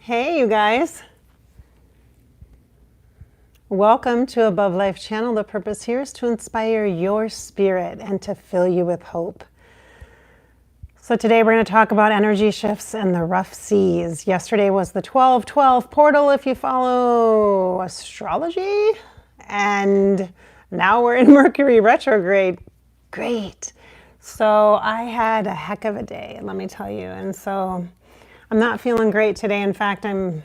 Hey, you guys. Welcome to Above Life Channel. The purpose here is to inspire your spirit and to fill you with hope. So today we're going to talk about energy shifts and the rough seas. Yesterday was the 12/12 portal if you follow astrology. And now we're in Mercury retrograde. Great. So I had a heck of a day, let me tell you. And so I'm not feeling great today. In fact, I'm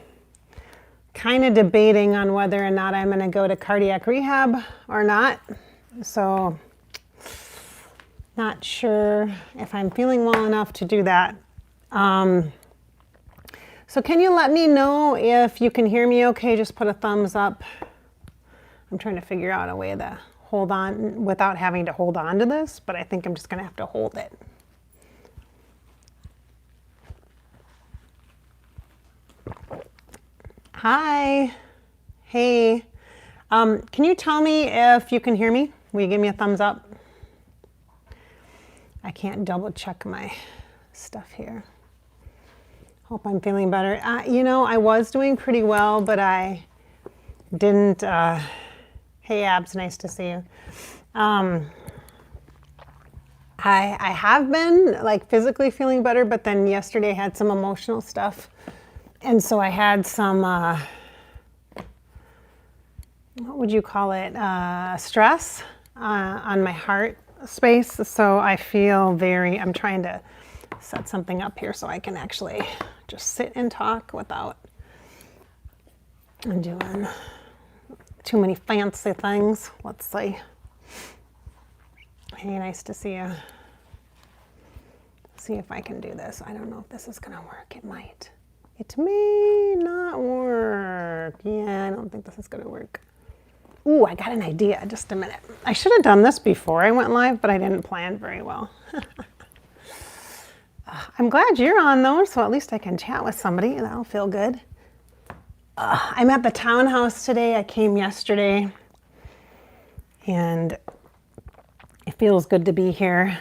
kind of debating on whether or not I'm going to go to cardiac rehab or not. So not sure if I'm feeling well enough to do that. So can you let me know if you can hear me okay? Just put a thumbs up. I'm trying to figure out a way to hold on without having to hold on to this, but I think I'm just going to have to hold it. Hi. Hey. Can you tell me if you can hear me? Will you give me a thumbs up? I can't double check my stuff here. Hope I'm feeling better. I was doing pretty well, but I didn't. Hey, Abs, nice to see you. I have been like physically feeling better, but then yesterday I had some emotional stuff. And so I had some, what would you call it, stress on my heart space. So I feel I'm trying to set something up here so I can actually just sit and talk without doing too many fancy things. Let's see. Hey, nice to see you. See if I can do this. I don't know if this is going to work. It might. It may not work. Yeah, I don't think this is going to work. Ooh, I got an idea. Just a minute. I should have done this before I went live, but I didn't plan very well. I'm glad you're on though, so at least I can chat with somebody. That'll feel good. I'm at the townhouse today. I came yesterday, and it feels good to be here.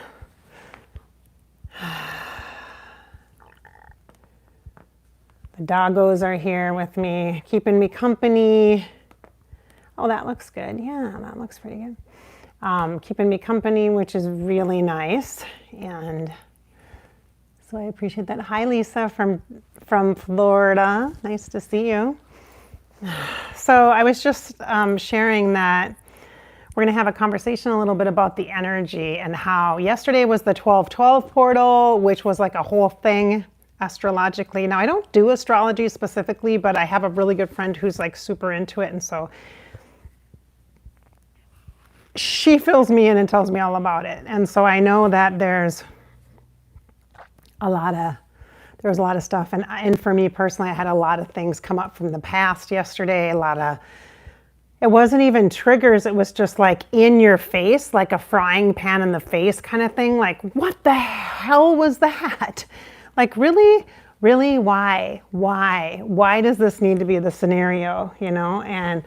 The doggos are here with me, keeping me company. Oh, that looks good. Yeah, that looks pretty good. Keeping me company, which is really nice. And so I appreciate that. Hi, Lisa from Florida. Nice to see you. So I was just sharing that we're going to have a conversation a little bit about the energy and how yesterday was the 12/12 portal, which was like a whole thing astrologically. Now, I don't do astrology specifically, but I have a really good friend who's like super into it. And so she fills me in and tells me all about it. And so I know that there was a lot of stuff. And for me personally, I had a lot of things come up from the past yesterday. It wasn't even triggers. It was just like in your face, like a frying pan in the face kind of thing. Like, what the hell was that? Like, really, why does this need to be the scenario, And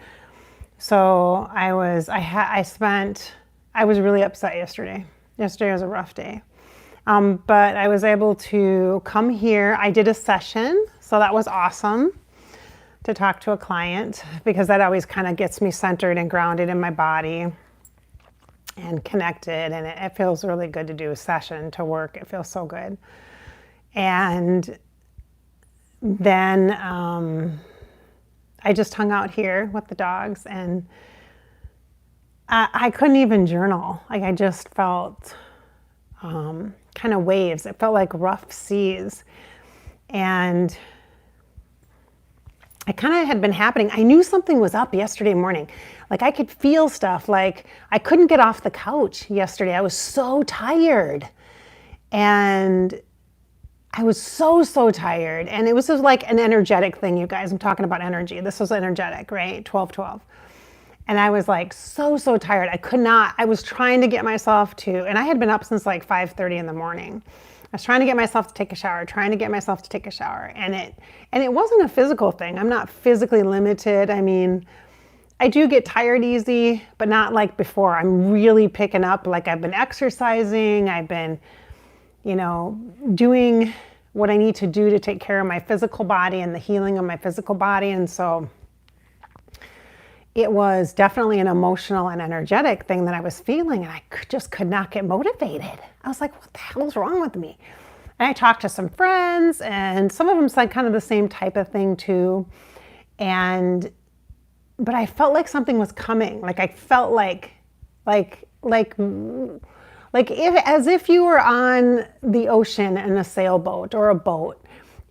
so I was really upset yesterday. Yesterday was a rough day. But I was able to come here. I did a session, so that was awesome to talk to a client, because that always kind of gets me centered and grounded in my body and connected. And it feels really good to do a session to work. It feels so good. And then I just hung out here with the dogs, and I couldn't even journal. Like, I just felt kind of waves. It felt like rough seas. And it kind of had been happening. I knew something was up yesterday morning. Like, I could feel stuff. Like, I couldn't get off the couch yesterday. I was so tired. And I was so tired. And it was just like an energetic thing, you guys. I'm talking about energy. This was energetic, right? 12/12. And I was like so tired. I was trying to get myself to, and I had been up since like 5:30 in the morning. I was trying to get myself to take a shower, And it wasn't a physical thing. I'm not physically limited. I mean, I do get tired easy, but not like before. I'm really picking up. Like, I've been exercising. I've been, doing what I need to do to take care of my physical body and the healing of my physical body. And so it was definitely an emotional and energetic thing that I was feeling, and I just could not get motivated. I was like, what the hell's wrong with me? And I talked to some friends, and some of them said kind of the same type of thing too. But I felt like something was coming. Like I felt like as if you were on the ocean in a sailboat or a boat,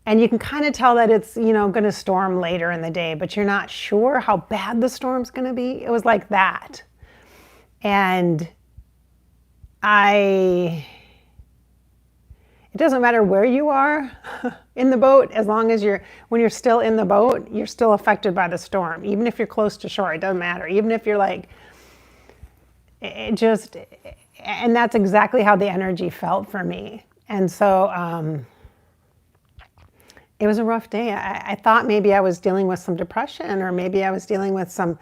and you can kind of tell that it's, going to storm later in the day, but you're not sure how bad the storm's going to be. It was like that. And it doesn't matter where you are in the boat, as long as when you're still in the boat, you're still affected by the storm. Even if you're close to shore, it doesn't matter. Even if you're and that's exactly how the energy felt for me. And so it was a rough day. I thought maybe I was dealing with some depression, or maybe I was dealing with some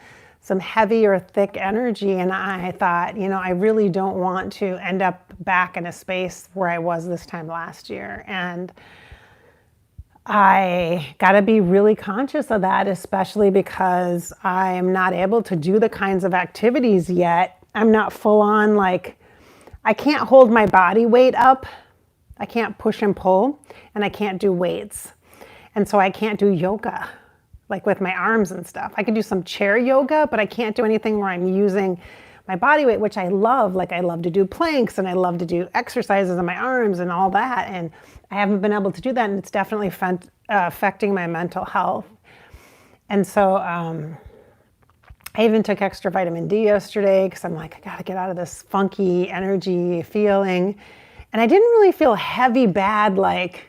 heavy or thick energy. And I thought, I really don't want to end up back in a space where I was this time last year. And I got to be really conscious of that, especially because I'm not able to do the kinds of activities yet. I'm not full on, I can't hold my body weight up. I can't push and pull, and I can't do weights. And so I can't do yoga, with my arms and stuff. I can do some chair yoga, but I can't do anything where I'm using my body weight, which I love. I love to do planks, and I love to do exercises on my arms and all that. And I haven't been able to do that, and it's definitely affecting my mental health. And so I even took extra vitamin D yesterday because I'm like, I got to get out of this funky energy feeling. And I didn't really feel heavy bad like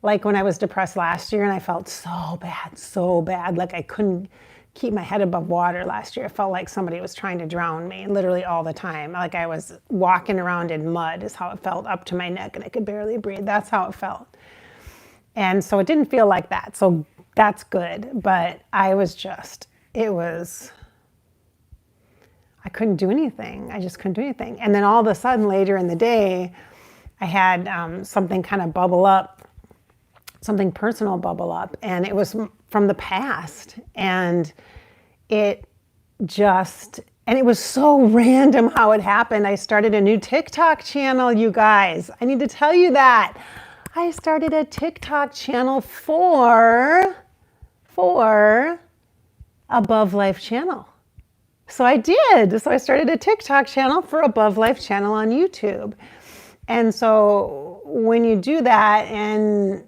when I was depressed last year, and I felt so bad. Like I couldn't keep my head above water last year. It felt like somebody was trying to drown me literally all the time. Like I was walking around in mud is how it felt, up to my neck, and I could barely breathe. That's how it felt. And so it didn't feel like that. So that's good. But I couldn't do anything. I just couldn't do anything. And then all of a sudden later in the day, I had something kind of bubble up, something personal bubble up, and it was from the past. And it was so random how it happened. I started a new TikTok channel, you guys. I need to tell you that. I started a TikTok channel for Above Life channel. So I did. So I started a TikTok channel for Above Life channel on YouTube. And so when you do that, and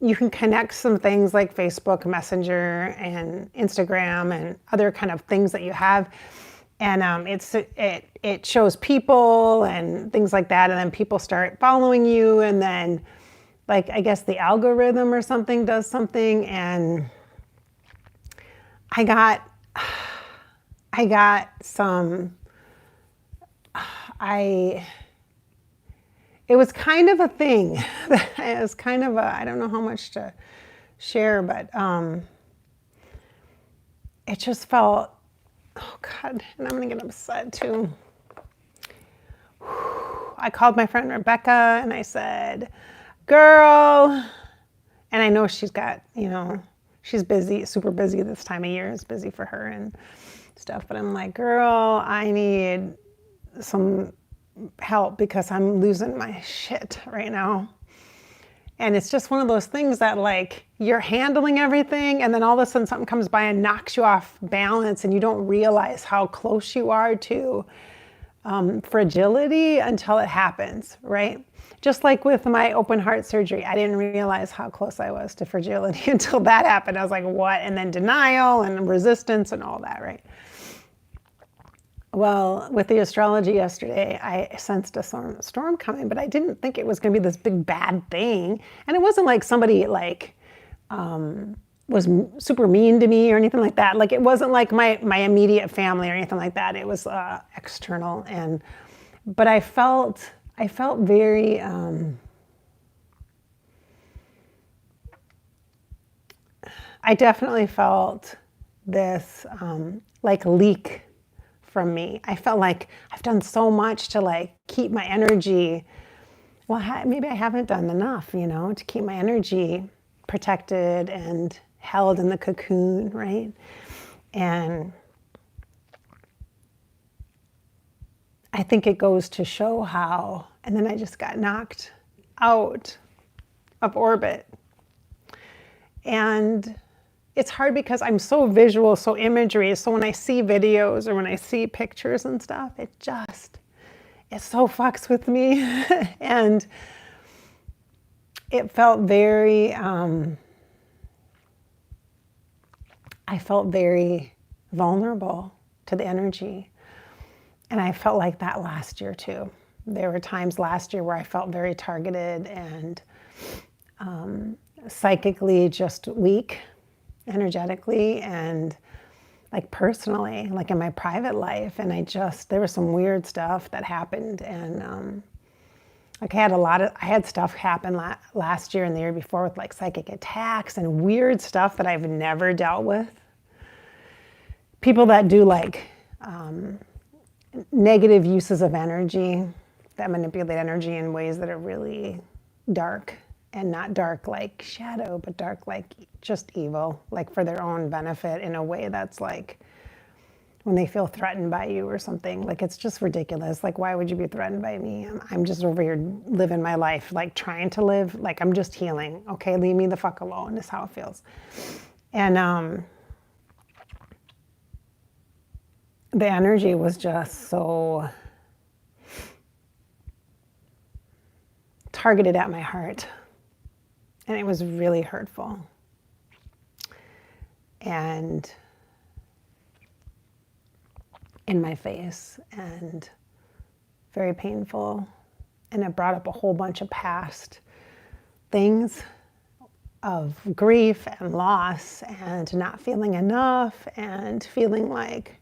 you can connect some things like Facebook Messenger and Instagram and other kind of things that you have. And it shows people and things like that. And then people start following you. And then I guess the algorithm or something does something. And I got some, it was kind of a thing. It was kind of I don't know how much to share, but it just felt, oh God, and I'm gonna get upset too. I called my friend Rebecca and I said, girl, and I know she's got, she's busy, super busy this time of year. It's busy for her and stuff, but I'm like, girl, I need some help because I'm losing my shit right now. And it's just one of those things that you're handling everything, and then all of a sudden something comes by and knocks you off balance, and you don't realize how close you are to fragility until it happens, right? Just like with my open heart surgery, I didn't realize how close I was to fragility until that happened. I was like, what? And then denial and resistance and all that, right? Well, with the astrology yesterday, I sensed a storm coming, but I didn't think it was going to be this big bad thing. And it wasn't like somebody was super mean to me or anything like that. It wasn't like my immediate family or anything like that. It was external. But I felt very I definitely felt this leak from me. I felt like I've done so much to keep my energy well, maybe I haven't done enough, to keep my energy protected and held in the cocoon, right? And I think it goes to show how, and then I just got knocked out of orbit. And it's hard because I'm so visual, so imagery. So when I see videos or when I see pictures and stuff, it so fucks with me. And it felt very, I felt very vulnerable to the energy. And I felt like that last year too. There were times last year where I felt very targeted and psychically just weak, energetically, and like personally, like in my private life. And there was some weird stuff that happened. And like I had stuff happen last year and the year before with like psychic attacks and weird stuff that I've never dealt with. People that do like negative uses of energy, that manipulate energy in ways that are really dark, and not dark like shadow, but dark like just evil, like for their own benefit in a way that's like when they feel threatened by you or something. Like it's just ridiculous. Like, why would you be threatened by me? I'm just over here living my life, like trying to live, like I'm just healing. Okay, leave me the fuck alone is how it feels. And the energy was just so targeted at my heart. And it was really hurtful. And in my face, and very painful. And it brought up a whole bunch of past things of grief and loss and not feeling enough and feeling like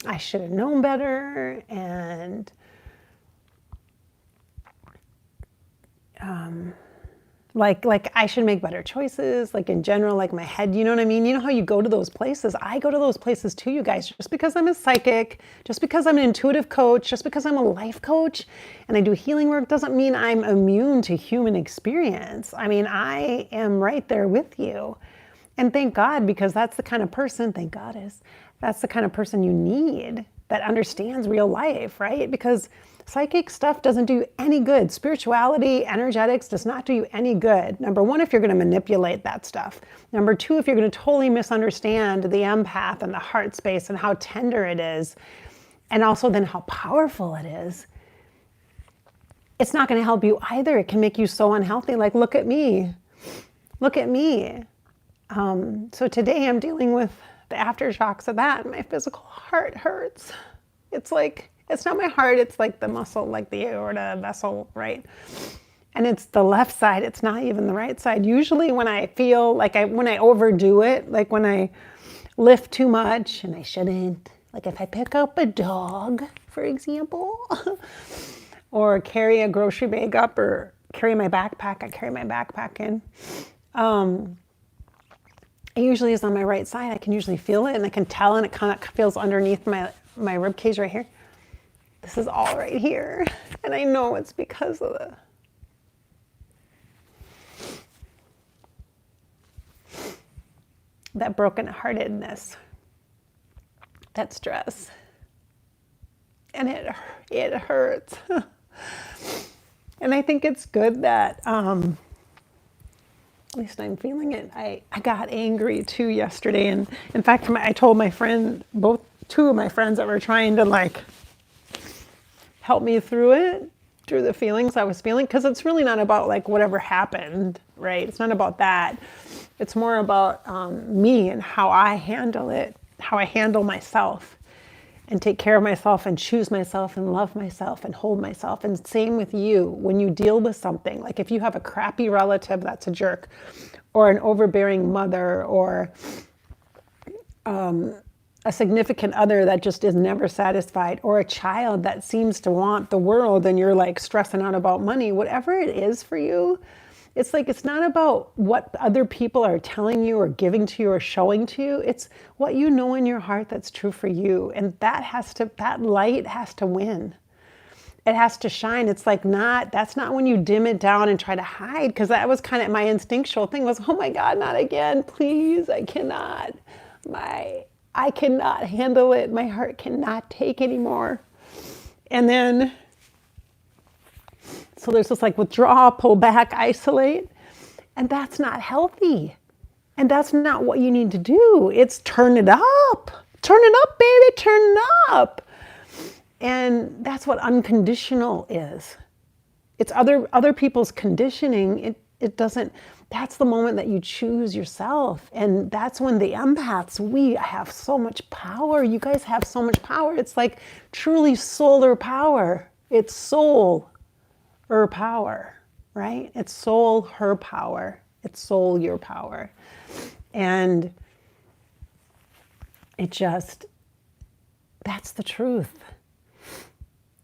I should have known better, and like I should make better choices, like in general, like my head, you know what I mean? You know how you go to those places? I go to those places too, you guys. Just because I'm a psychic, just because I'm an intuitive coach, just because I'm a life coach and I do healing work doesn't mean I'm immune to human experience. I mean, I am right there with you. And thank God, because that's the kind of person, that's the kind of person you need that understands real life, right? Because psychic stuff doesn't do any good. Spirituality, energetics does not do you any good. Number one, if you're going to manipulate that stuff. Number two, if you're going to totally misunderstand the empath and the heart space and how tender it is, and also then how powerful it is, it's not going to help you either. It can make you so unhealthy. Like, look at me. Look at me. So today I'm dealing with the aftershocks of that. My physical heart hurts. It's like, it's not my heart, it's like the muscle, like the aorta vessel, right? And it's the left side, it's not even the right side. Usually when I feel like when I overdo it, like when I lift too much and I shouldn't, like if I pick up a dog, for example, or carry a grocery bag up or carry my backpack, I carry my backpack in. It usually is on my right side. I can usually feel it and I can tell, and it kind of feels underneath my rib cage right here. This is all right here. And I know it's because of that brokenheartedness, that stress. And it hurts. And I think it's good that, at least I'm feeling it. I got angry too yesterday. And in fact, I told my friend, two of my friends that were trying to like help me through the feelings I was feeling. Because it's really not about like whatever happened, right? It's not about that. It's more about me and how I handle it, how I handle myself and take care of myself and choose myself and love myself and hold myself. And same with you. When you deal with something, like if you have a crappy relative that's a jerk, or an overbearing mother, or a significant other that just is never satisfied, or a child that seems to want the world and you're like stressing out about money, whatever it is for you, It's like, it's not about what other people are telling you or giving to you or showing to you. It's what you know in your heart that's true for you. And that light has to win. It has to shine. It's like that's not when you dim it down and try to hide, because that was kind of my instinctual thing was, oh my God, not again, please. I cannot handle it. My heart cannot take anymore. And then, so there's this like withdraw, pull back, isolate. And that's not healthy. And that's not what you need to do. It's turn it up. Turn it up, baby, turn it up. And that's what unconditional is. It's other people's conditioning. It doesn't, that's the moment that you choose yourself. And that's when the empaths, we have so much power. You guys have so much power. It's like truly solar power. It's soul, her power, right? It's soul, her power. It's soul, your power. And it just, that's the truth.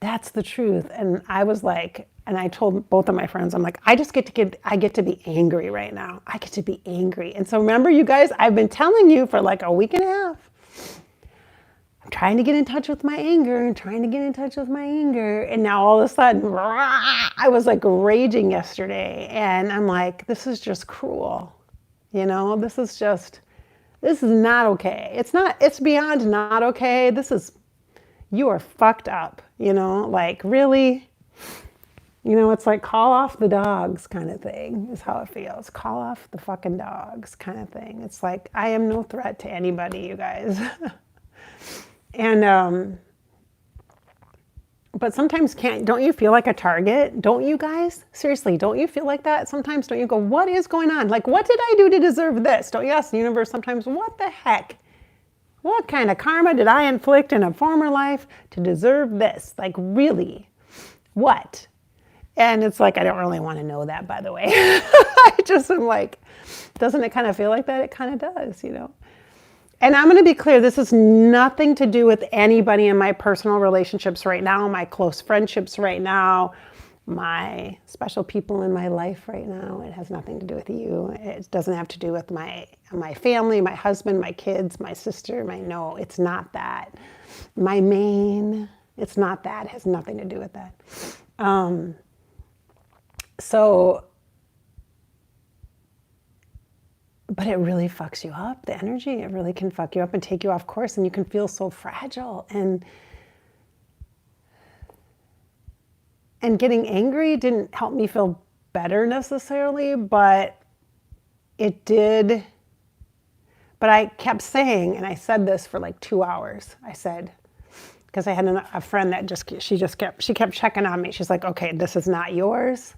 That's the truth. And I was like, and I told both of my friends, I'm like, I get to be angry right now. I get to be angry. And so remember, you guys, I've been telling you for like a week and a half, I'm trying to get in touch with my anger and trying to get in touch with my anger. And now all of a sudden, I was like raging yesterday. And I'm like, this is just cruel. You know, this is not okay. It's beyond not okay. You are fucked up, you know, like really, you know, it's like call off the dogs kind of thing is how it feels. Call off the fucking dogs kind of thing. It's like, I am no threat to anybody, you guys. And, but sometimes don't you feel like a target? Don't you guys? Seriously, don't you feel like that? Sometimes don't you go, what is going on? Like, what did I do to deserve this? Don't you ask the universe sometimes, what the heck? What kind of karma did I inflict in a former life to deserve this? Like, really? What? And it's like, I don't really want to know that, by the way. I just am like, doesn't it kind of feel like that? It kind of does, you know? And I'm going to be clear, this has nothing to do with anybody in my personal relationships right now, my close friendships right now, my special people in my life right now. It has nothing to do with you. It doesn't have to do with my family, my husband, my kids, my sister, no, it's not that. It's not that. It has nothing to do with that. But it really fucks you up, the energy. It really can fuck you up and take you off course, and you can feel so fragile. And getting angry didn't help me feel better necessarily, but it did. But I kept saying, and I said this for like 2 hours. I said, because I had a friend that she kept checking on me. She's like, okay, this is not yours.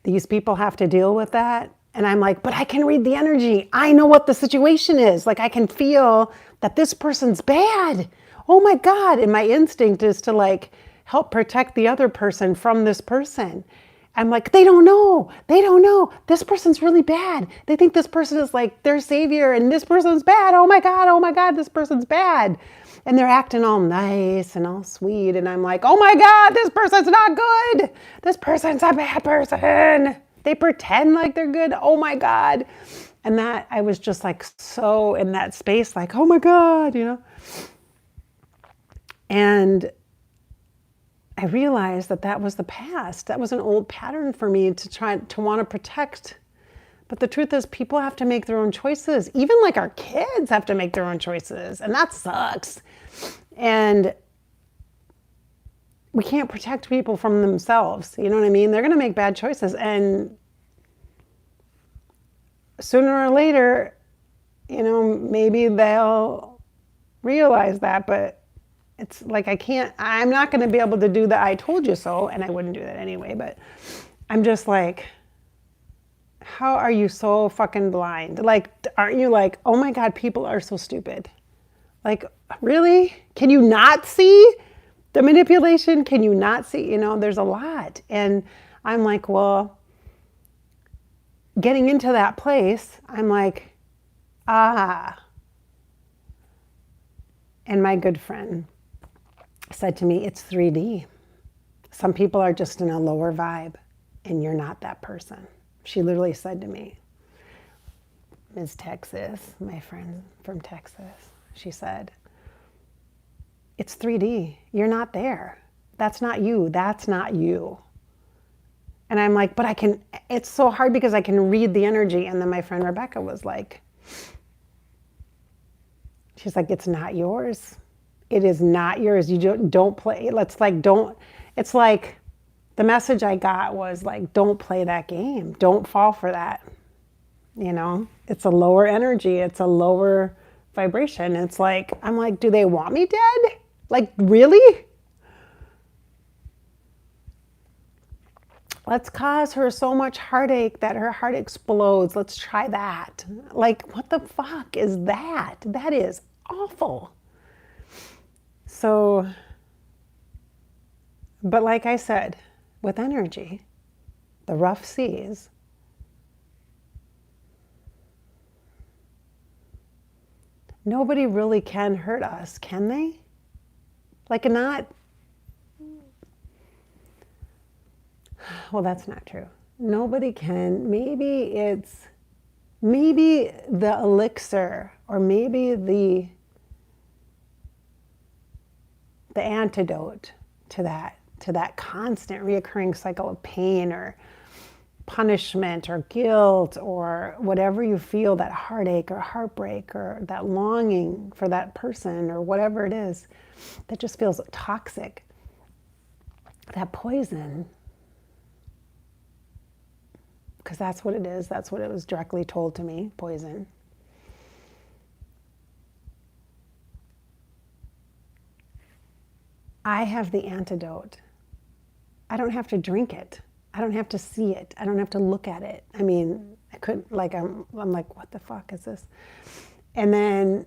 These people have to deal with that. And I'm like, but I can read the energy. I know what the situation is. Like, I can feel that this person's bad. Oh my God. And my instinct is to like help protect the other person from this person. I'm like, they don't know. This person's really bad. They think this person is like their savior and this person's bad. Oh my God, this person's bad. And they're acting all nice and all sweet. And I'm like, oh my God, this person's not good. This person's a bad person. They pretend like they're good. Oh my God. And that I was just like so in that space, like, oh my God, you know. And I realized that was the past. That was an old pattern for me to want to protect. But the truth is, people have to make their own choices. Even like our kids have to make their own choices. And that sucks. And we can't protect people from themselves. You know what I mean? They're going to make bad choices. And sooner or later, you know, maybe they'll realize that. But it's like, I'm not going to be able to do the I told you so. And I wouldn't do that anyway. But I'm just like, how are you so fucking blind? Like, aren't you like, oh my God, people are so stupid. Like, really? Can you not see the manipulation? Can you not see? You know, there's a lot. And I'm like, well, getting into that place, I'm like, And my good friend said to me, it's 3D. Some people are just in a lower vibe, and you're not that person. She literally said to me, Ms. Texas, my friend from Texas, she said, it's 3D. You're not there. That's not you. That's not you. And I'm like, but it's so hard because I can read the energy. And then my friend Rebecca was like, she's like, it's not yours. It is not yours. You don't play. It's like the message I got was like, don't play that game. Don't fall for that. It's a lower energy. It's a lower vibration. It's like, I'm like, do they want me dead? Like, really? Let's cause her so much heartache that her heart explodes. Let's try that. Like, what the fuck is that? That is awful. So, but like I said, with energy, the rough seas, nobody really can hurt us, can they? Like, not, well, that's not true. Nobody can. Maybe the elixir, or maybe the antidote to that constant reoccurring cycle of pain or punishment or guilt or whatever you feel, that heartache or heartbreak or that longing for that person or whatever it is that just feels toxic, that poison, because that's what it is. That's what it was directly told to me, poison. I have the antidote. I don't have to drink it. I don't have to see it. I don't have to look at it. I mean, I could, like, I'm like, what the fuck is this? And then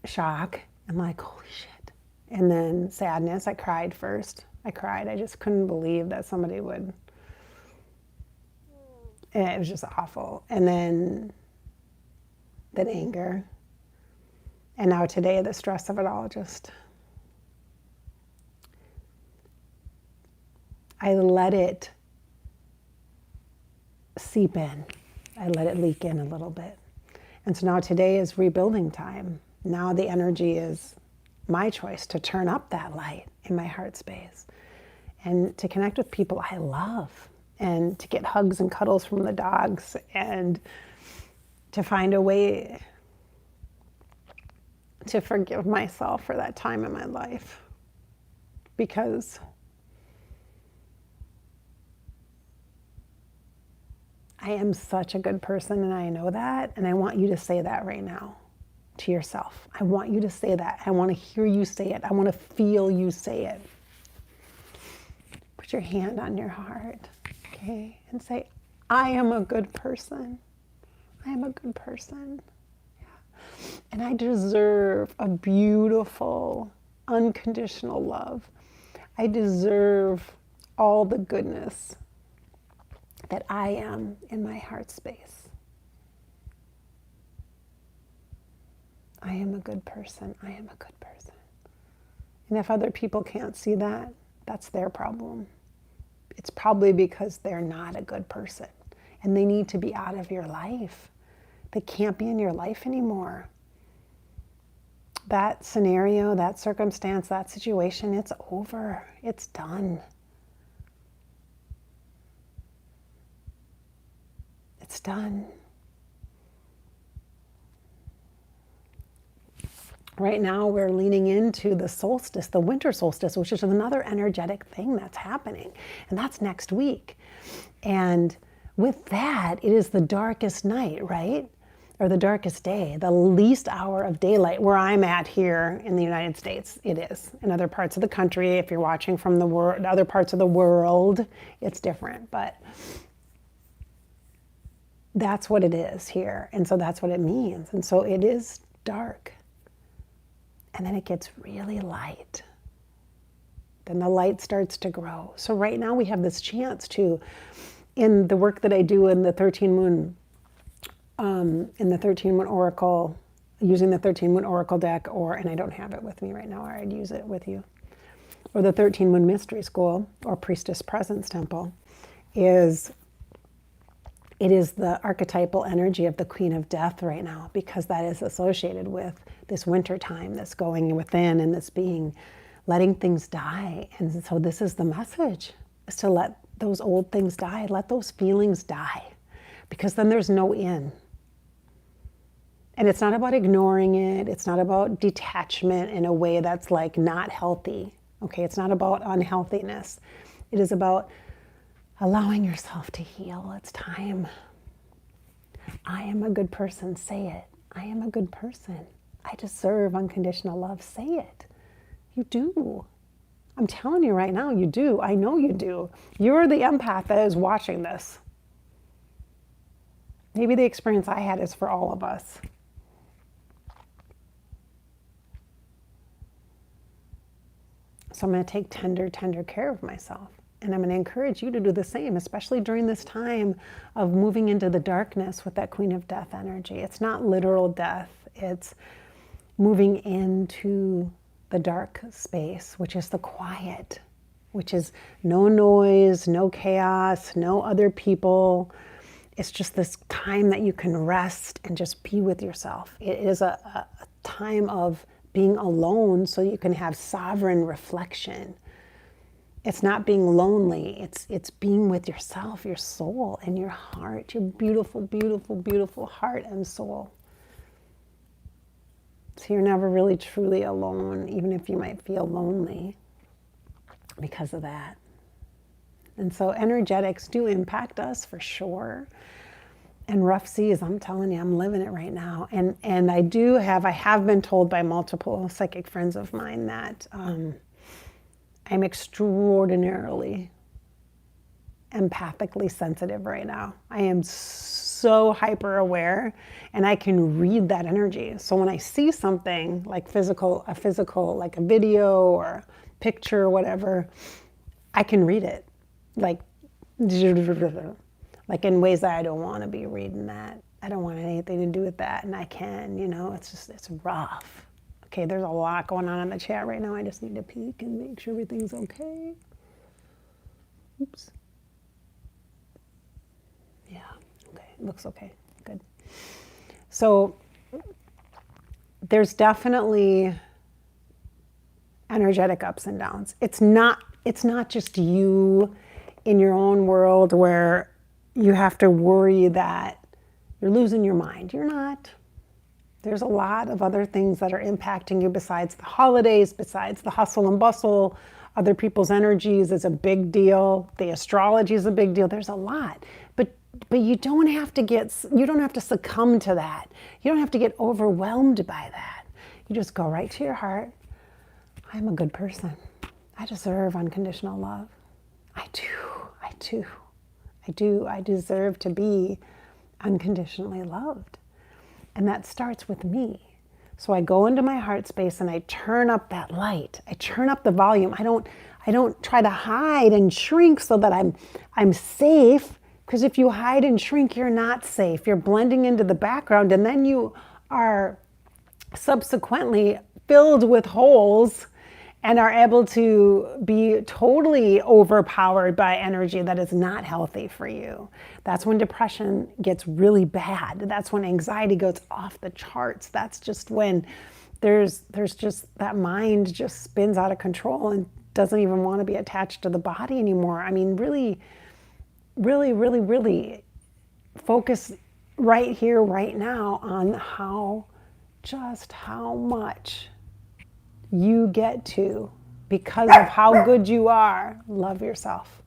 shock. I'm like, holy shit. And then sadness. I cried first. I cried. I just couldn't believe that somebody would. And it was just awful. And then anger. And now today, the stress of it all just, I let it seep in. I let it leak in a little bit. And so now today is rebuilding time. Now the energy is my choice to turn up that light in my heart space and to connect with people I love and to get hugs and cuddles from the dogs and to find a way to forgive myself for that time in my life. Because I am such a good person and I know that, and I want you to say that right now to yourself. I want you to say that. I want to hear you say it. I want to feel you say it. Put your hand on your heart, okay? And say, I am a good person. I am a good person. Yeah. And I deserve a beautiful, unconditional love. I deserve all the goodness that I am in my heart space. I am a good person. I am a good person. And if other people can't see that, that's their problem. It's probably because they're not a good person and they need to be out of your life. They can't be in your life anymore. That scenario, that circumstance, that situation, it's over. It's done. It's done. Right now we're leaning into the solstice, the winter solstice, which is another energetic thing that's happening. And that's next week. And with that, it is the darkest night, right? Or the darkest day, the least hour of daylight. Where I'm at here in the United States, it is. In other parts of the country, if you're watching from the other parts of the world, it's different. But that's what it is here. And so that's what it means. And so it is dark. And then it gets really light. Then the light starts to grow. So right now we have this chance to, in the work that I do in the 13 moon, oracle, using the 13 moon oracle deck, and I don't have it with me right now, or I'd use it with you, or the 13 moon mystery school or priestess presence temple, is It is the archetypal energy of the Queen of Death right now, because that is associated with this winter time that's going within and this being, letting things die. And so this is the message, is to let those old things die, let those feelings die, because then there's no in. And it's not about ignoring it. It's not about detachment in a way that's like not healthy. Okay, it's not about unhealthiness. It is about allowing yourself to heal. It's time. I am a good person. Say it. I am a good person. I deserve unconditional love. Say it. You do. I'm telling you right now, you do. I know you do. You're the empath that is watching this. Maybe the experience I had is for all of us. So I'm going to take tender care of myself. And I'm going to encourage you to do the same, especially during this time of moving into the darkness with that Queen of Death energy. It's not literal death. It's moving into the dark space, which is the quiet, which is no noise, no chaos, no other people. It's just this time that you can rest and just be with yourself. It is a time of being alone so you can have sovereign reflection. It's not being lonely. It's being with yourself, your soul, and your heart, your beautiful, beautiful, beautiful heart and soul. So you're never really truly alone, even if you might feel lonely because of that. And so energetics do impact us for sure. And rough seas, I'm telling you, I'm living it right now. And I have been told by multiple psychic friends of mine that I'm extraordinarily empathically sensitive right now. I am so hyper aware, and I can read that energy. So when I see something like a physical, like a video or a picture or whatever, I can read it like in ways that I don't want to be reading that. I don't want anything to do with that, and I can, it's rough. Okay, there's a lot going on in the chat right now. I just need to peek and make sure everything's okay. Oops. Yeah, okay, looks okay, good. So there's definitely energetic ups and downs. It's not just you in your own world where you have to worry that you're losing your mind. You're not. There's a lot of other things that are impacting you besides the holidays, besides the hustle and bustle. Other people's energies is a big deal. The astrology is a big deal. There's a lot. But you don't have to succumb to that. You don't have to get overwhelmed by that. You just go right to your heart. I'm a good person. I deserve unconditional love. I do. I deserve to be unconditionally loved. And that starts with me. So I go into my heart space and I turn up that light. I turn up the volume. I don't try to hide and shrink so that I'm safe, because if you hide and shrink, you're not safe. You're blending into the background, and then you are subsequently filled with holes and are able to be totally overpowered by energy that is not healthy for you. That's when depression gets really bad. That's when anxiety goes off the charts. That's just when there's just that mind just spins out of control and doesn't even want to be attached to the body anymore. I mean, really, really, really, really focus right here, right now on how much you get to, because of how good you are, love yourself.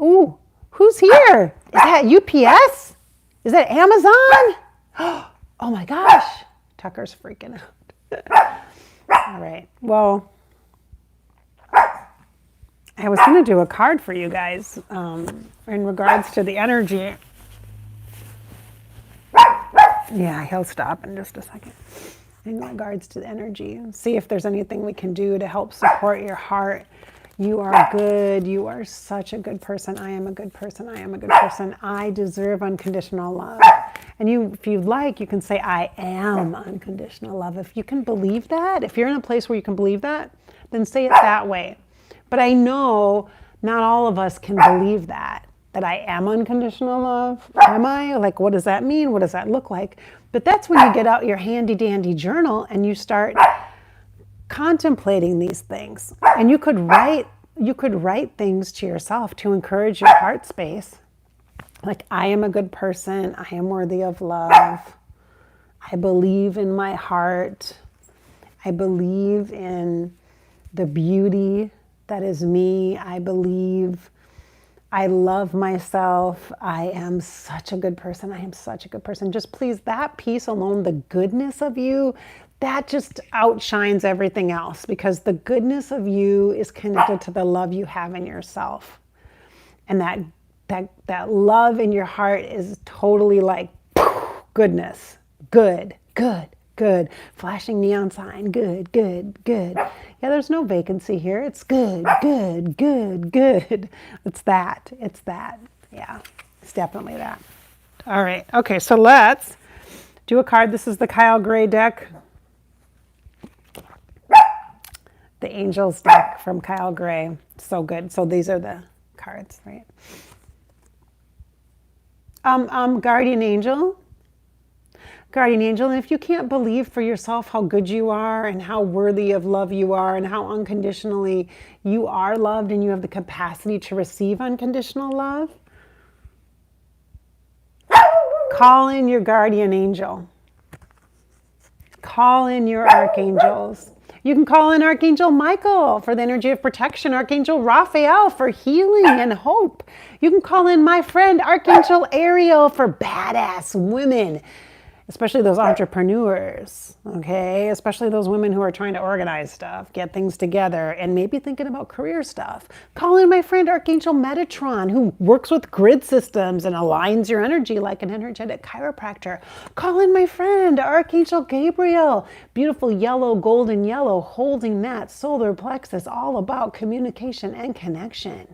Ooh, who's here? Is that UPS? Is that Amazon? Oh my gosh, Tucker's freaking out. All right, well, I was going to do a card for you guys in regards to the energy. Yeah, he'll stop in just a second. In regards to the energy, see if there's anything we can do to help support your heart. You are good. You are such a good person. I am a good person. I am a good person. I deserve unconditional love. And if you'd like, you can say, I am unconditional love. If you can believe that, if you're in a place where you can believe that, then say it that way. But I know not all of us can believe that. that I am unconditional love? Am I? Like, what does that mean? What does that look like? But that's when you get out your handy dandy journal and you start contemplating these things. And you could write things to yourself to encourage your heart space. Like, I am a good person. I am worthy of love. I believe in my heart. I believe in the beauty that is me. I believe I love myself. I am such a good person. I am such a good person. Just please, that piece alone, the goodness of you, that just outshines everything else, because the goodness of you is connected to the love you have in yourself. And that love in your heart is totally like goodness. Good, good, good. Flashing neon sign. Good, good, good. Yeah, there's no vacancy here. It's good, good, good, good. It's that. It's that. Yeah, it's definitely that. All right. Okay, so let's do a card. This is the Kyle Gray deck. The Angels deck from Kyle Gray. So good. So these are the cards, right? Guardian Angel. Guardian Angel, and if you can't believe for yourself how good you are and how worthy of love you are and how unconditionally you are loved and you have the capacity to receive unconditional love, call in your guardian angel. Call in your archangels. You can call in Archangel Michael for the energy of protection, Archangel Raphael for healing and hope. You can call in my friend Archangel Ariel for badass women, especially those entrepreneurs, okay? Especially those women who are trying to organize stuff, get things together, and maybe thinking about career stuff. Call in my friend Archangel Metatron, who works with grid systems and aligns your energy like an energetic chiropractor. Call in my friend Archangel Gabriel, beautiful yellow, golden yellow, holding that solar plexus, all about communication and connection.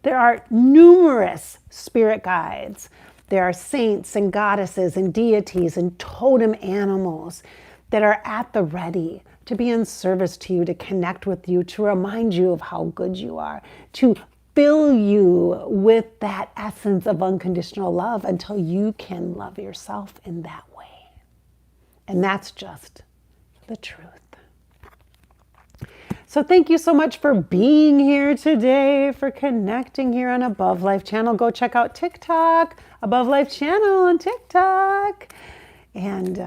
There are numerous spirit guides. There are saints and goddesses and deities and totem animals that are at the ready to be in service to you, to connect with you, to remind you of how good you are, to fill you with that essence of unconditional love until you can love yourself in that way. And that's just the truth. So thank you so much for being here today, for connecting here on Above Life Channel. Go check out TikTok, Above Life Channel on TikTok. And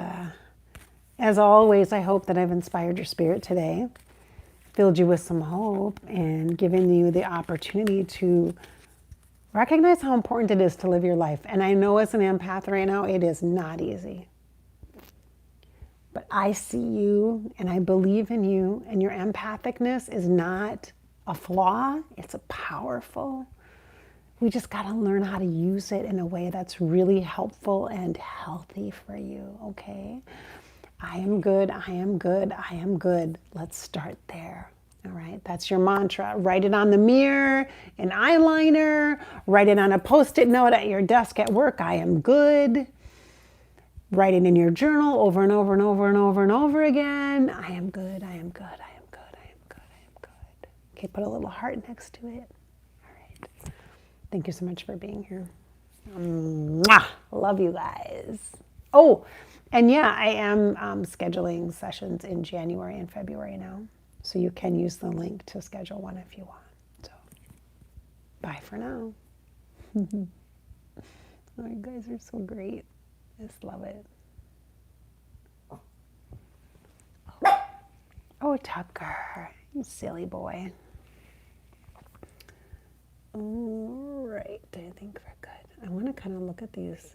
as always, I hope that I've inspired your spirit today, filled you with some hope, and given you the opportunity to recognize how important it is to live your life. And I know as an empath right now, it is not easy. But I see you and I believe in you, and your empathicness is not a flaw, it's a powerful. We just got to learn how to use it in a way that's really helpful and healthy for you, okay? I am good, I am good, I am good. Let's start there, all right? That's your mantra. Write it on the mirror, an eyeliner, write it on a Post-it note at your desk at work, I am good. Write it in your journal over and over and over and over and over again. I am good, I am good, I am good, I am good, I am good. Okay, put a little heart next to it. All right. Thank you so much for being here. Mwah! Love you guys. Oh, and yeah, I am scheduling sessions in January and February now. So you can use the link to schedule one if you want. So, bye for now. Oh, you guys are so great. Just love it. Oh, Tucker, you silly boy. All right, I think we're good. I want to kind of look at these